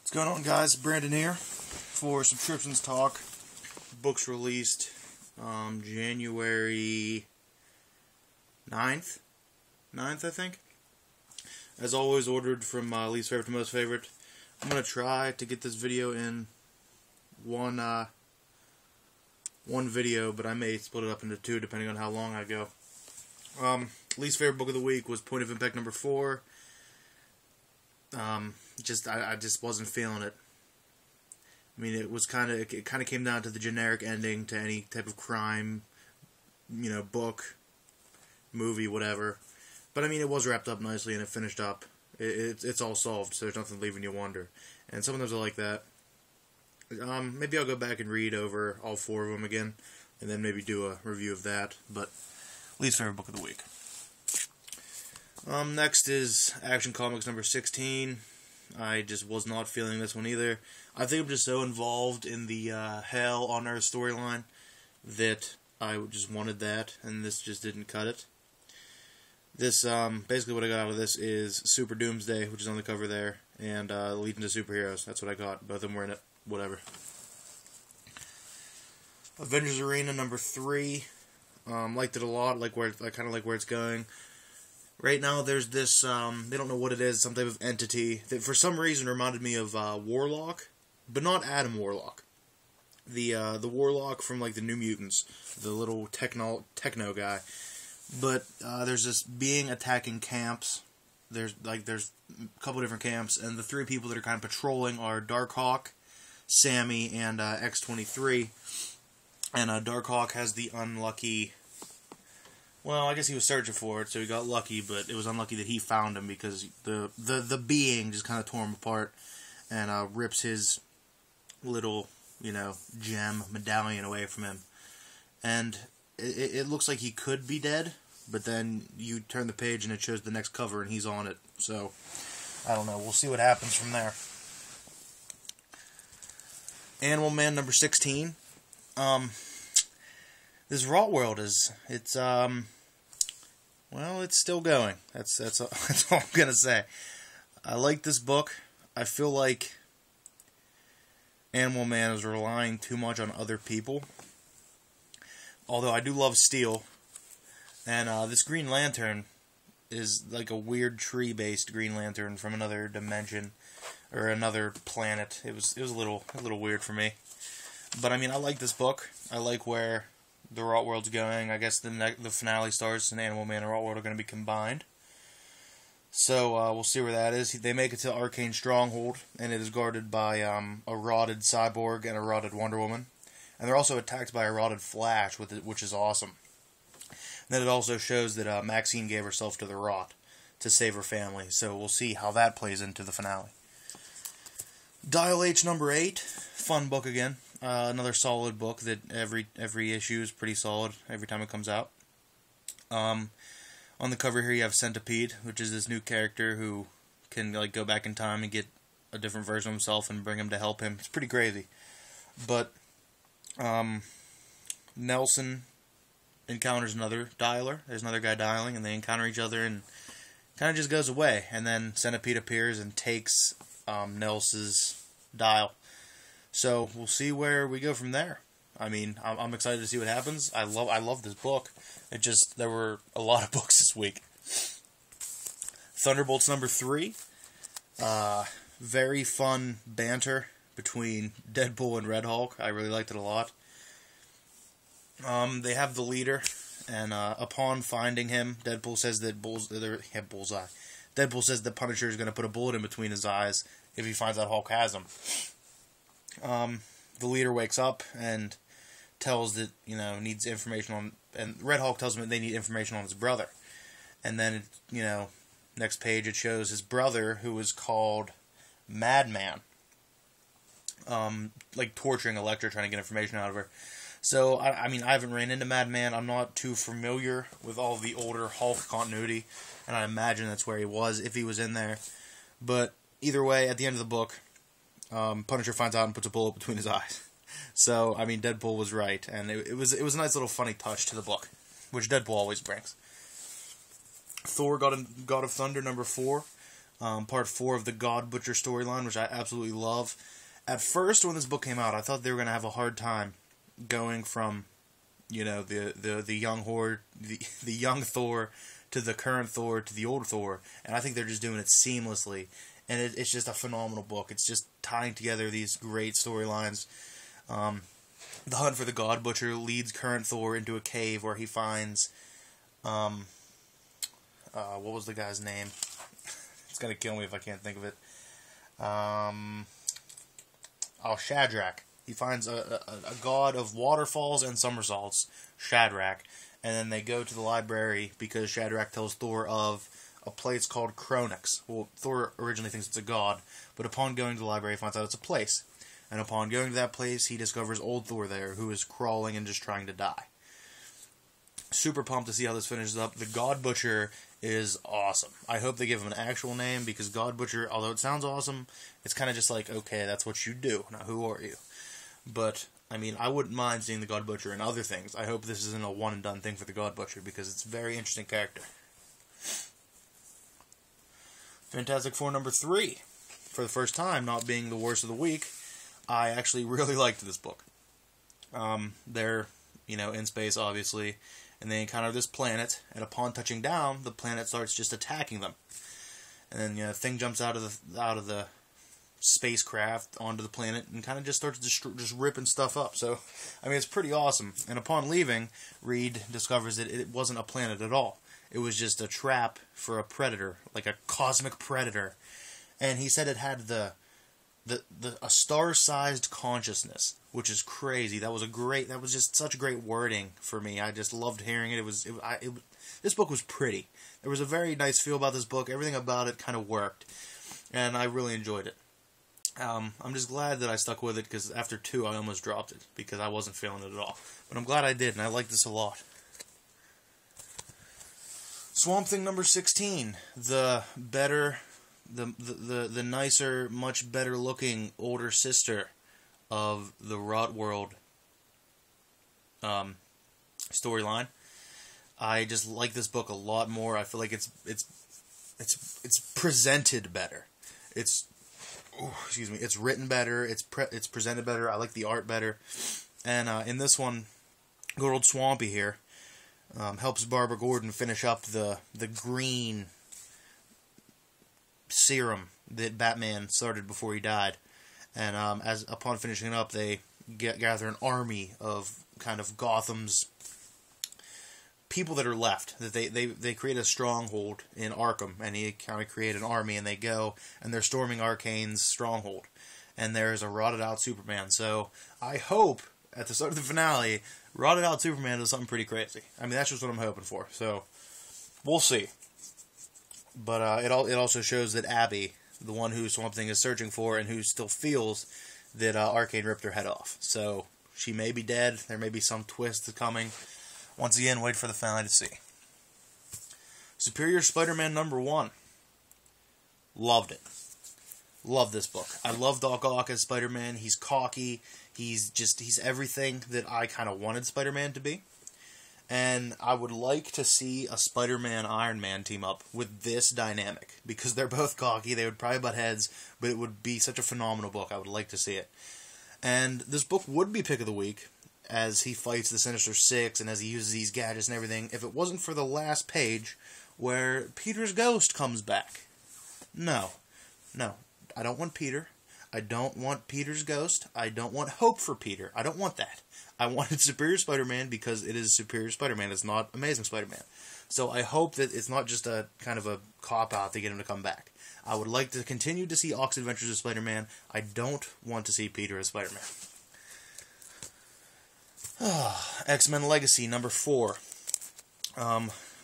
What's going on, guys? Brandon here for Subscriptions Talk. Books released January 9th, I think. As always, ordered from least favorite to most favorite. I'm going to try to get this video in one video, but I may split it up into two depending on how long I go. Least favorite book of the week was Point of Impact number 4. I just wasn't feeling it. I mean, it kind of came down to the generic ending to any type of crime, book, movie, whatever. But I mean, it was wrapped up nicely and it finished up. It's all solved, so there's nothing leaving you wonder. And sometimes I like that. Maybe I'll go back and read over all 4 of them again, and then maybe do a review of that. But least favorite book of the week. Next is Action Comics number 16. I just was not feeling this one either. I think I'm just so involved in the Hell on Earth storyline that I just wanted that, and this just didn't cut it. This, basically what I got out of this is Super Doomsday, which is on the cover there, and Legion of Superheroes. That's what I got. Both of them were in it. Whatever. Avengers Arena number 3. Liked it a lot. I kind of like where it's going. Right now, there's this, they don't know what it is, some type of entity that for some reason reminded me of Warlock, but not Adam Warlock. The Warlock from, like, the New Mutants, the little techno guy. But there's this being attacking camps. There's a couple different camps, and the 3 people that are kind of patrolling are Darkhawk, Sammy, and X-23. And Darkhawk has the unlucky... Well, I guess he was searching for it, so he got lucky, but it was unlucky that he found him because the being just kind of tore him apart and rips his little, gem medallion away from him. And it looks like he could be dead, but then you turn the page and it shows the next cover and he's on it. So, I don't know. We'll see what happens from there. Animal Man number 16. This Rot World it's still going. That's all I'm gonna say. I like this book. I feel like Animal Man is relying too much on other people. Although I do love Steel, and this Green Lantern is like a weird tree-based Green Lantern from another dimension or another planet. It was a little weird for me, but I mean I like this book. I like where the Rot World's going. I guess the finale starts and Animal Man and Rot World are going to be combined. So we'll see where that is. They make it to Arcane Stronghold, and it is guarded by a rotted Cyborg and a rotted Wonder Woman. And they're also attacked by a rotted Flash, which is awesome. And then it also shows that Maxine gave herself to the Rot to save her family. So we'll see how that plays into the finale. Dial H number 8. Fun book again. Another solid book that every issue is pretty solid every time it comes out. On the cover here you have Centipede, which is this new character who can go back in time and get a different version of himself and bring him to help him. It's pretty crazy. But Nelson encounters another dialer. There's another guy dialing, and they encounter each other and kind of just goes away. And then Centipede appears and takes Nelson's dial. So we'll see where we go from there. I mean, I'm excited to see what happens. I love this book. There were a lot of books this week. Thunderbolts number 3. Very fun banter between Deadpool and Red Hulk. I really liked it a lot. They have the leader, and upon finding him, Deadpool says that Bullseye. Deadpool says the Punisher is going to put a bullet in between his eyes if he finds out Hulk has him. The leader wakes up and tells that, needs information on, and Red Hulk tells him that they need information on his brother. And then, next page it shows his brother, who is called Madman, torturing Elektra, trying to get information out of her. So, I mean, I haven't ran into Madman. I'm not too familiar with all the older Hulk continuity, and I imagine that's where he was, if he was in there. But, either way, at the end of the book, Punisher finds out and puts a bullet between his eyes. So, I mean, Deadpool was right, and it was a nice little funny touch to the book, which Deadpool always brings. Thor God of Thunder number 4. part 4 of the God Butcher storyline, which I absolutely love. At first, when this book came out, I thought they were going to have a hard time going from, you know, the young horde, the young Thor, to the current Thor, to the old Thor, and I think they're just doing it seamlessly, and it's just a phenomenal book. It's just tying together these great storylines. The hunt for the God Butcher leads current Thor into a cave where he finds, what was the guy's name? It's gonna kill me if I can't think of it. Shadrach. He finds a god of waterfalls and somersaults, Shadrach, and then they go to the library because Shadrach tells Thor of a place called Chronix. Well, Thor originally thinks it's a god, but upon going to the library, he finds out it's a place. And upon going to that place, he discovers old Thor there, who is crawling and just trying to die. Super pumped to see how this finishes up. The God Butcher is awesome. I hope they give him an actual name, because God Butcher, although it sounds awesome, it's kind of just like, okay, that's what you do. Now, who are you? But, I mean, I wouldn't mind seeing the God Butcher in other things. I hope this isn't a one-and-done thing for the God Butcher, because it's a very interesting character. Fantastic Four number 3. For the first time, not being the worst of the week, I actually really liked this book. They're, you know, in space, obviously, and they encounter this planet, and upon touching down, the planet starts just attacking them. And then, you know, the thing jumps out of the spacecraft onto the planet and kind of just starts just ripping stuff up. So, I mean, it's pretty awesome. And upon leaving, Reed discovers that it wasn't a planet at all. It was just a trap for a predator, like a cosmic predator. And he said it had a star-sized consciousness, which is crazy. That was just such great wording for me. I just loved hearing it. This book was pretty. There was a very nice feel about this book. Everything about it kind of worked, and I really enjoyed it. I'm just glad that I stuck with it, because after 2 I almost dropped it because I wasn't feeling it at all. But I'm glad I did, and I like this a lot. Swamp Thing number 16, the nicer, much better looking older sister of the Rot World storyline. I just like this book a lot more. I feel like it's presented better. It's written better. It's presented better. I like the art better. And in this one, good old Swampy here helps Barbara Gordon finish up the green serum that Batman started before he died. And upon finishing it up, they gather an army of kind of Gotham's people that are left. That they create a stronghold in Arkham, and he kind of create an army, and they go and they're storming Arcane's stronghold. And there's a rotted out Superman. So I hope at the start of the finale, rotted out Superman does something pretty crazy. I mean, that's just what I'm hoping for. So we'll see. But it also shows that Abby, the one who Swamp Thing is searching for, and who still feels that Arcane ripped her head off. So she may be dead. There may be some twist coming. Once again, wait for the finale to see. Superior Spider-Man number 1. Loved it. Love this book. I love Doc Ock as Spider-Man. He's cocky. He's everything that I kind of wanted Spider-Man to be. And I would like to see a Spider-Man Iron Man team up with this dynamic, because they're both cocky. They would probably butt heads, but it would be such a phenomenal book. I would like to see it. And this book would be pick of the week, as he fights the Sinister Six and as he uses these gadgets and everything, if it wasn't for the last page where Peter's ghost comes back. No. I don't want Peter. I don't want Peter's ghost. I don't want hope for Peter. I don't want that. I wanted Superior Spider-Man because it is Superior Spider-Man. It's not Amazing Spider-Man. So I hope that it's not just a kind of a cop-out to get him to come back. I would like to continue to see Ock's Adventures as Spider-Man. I don't want to see Peter as Spider-Man. XMen Legacy, number 4.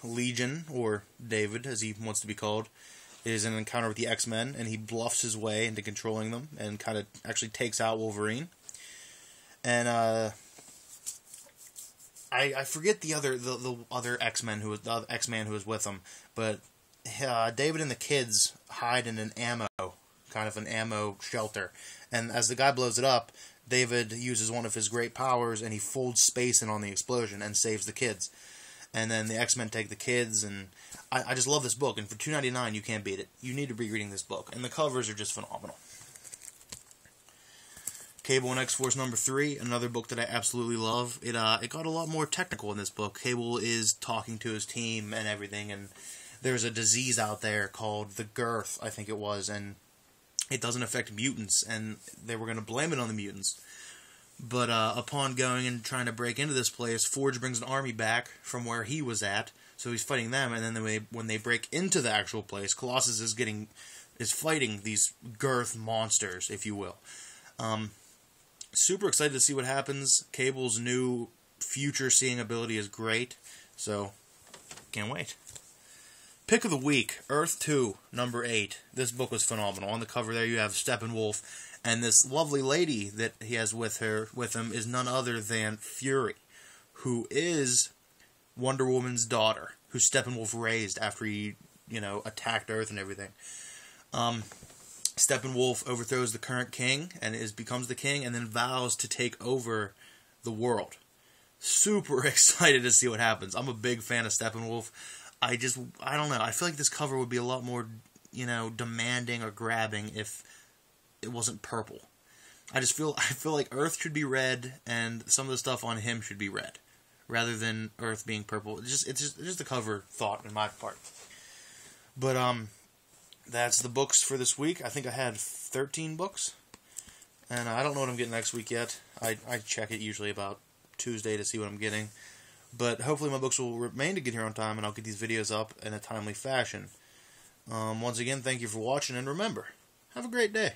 Legion, or David, as he wants to be called, is in an encounter with the X-Men, and he bluffs his way into controlling them, and kind of actually takes out Wolverine. And, I forget the other X-Men who was with him, but David and the kids hide in an ammo shelter, and as the guy blows it up, David uses one of his great powers, and he folds space in on the explosion and saves the kids. and then the X-Men take the kids, and I just love this book, and for $2.99 you can't beat it. You need to be reading this book, and the covers are just phenomenal. Cable and X-Force number 3, another book that I absolutely love. It got a lot more technical in this book. Cable is talking to his team and everything, and there's a disease out there called the Girth, I think it was, and it doesn't affect mutants, and they were going to blame it on the mutants. But upon going and trying to break into this place, Forge brings an army back from where he was at, so he's fighting them, and then when they break into the actual place, Colossus is fighting these Girth monsters, if you will. Super excited to see what happens. Cable's new future seeing ability is great, so can't wait. Pick of the week, Earth 2, number 8. This book was phenomenal. On the cover there you have Steppenwolf, and this lovely lady that he has with him is none other than Fury, who is Wonder Woman's daughter, who Steppenwolf raised after he, attacked Earth and everything. Steppenwolf overthrows the current king and becomes the king, and then vows to take over the world. Super excited to see what happens. I'm a big fan of Steppenwolf. I don't know. I feel like this cover would be a lot more, demanding or grabbing if it wasn't purple. I feel like Earth should be red, and some of the stuff on him should be red, rather than Earth being purple. It's just a cover thought in my part. But that's the books for this week. I think I had 13 books, and I don't know what I'm getting next week yet. I check it usually about Tuesday to see what I'm getting. But hopefully my books will remain to get here on time, and I'll get these videos up in a timely fashion. Once again, thank you for watching, and remember, have a great day.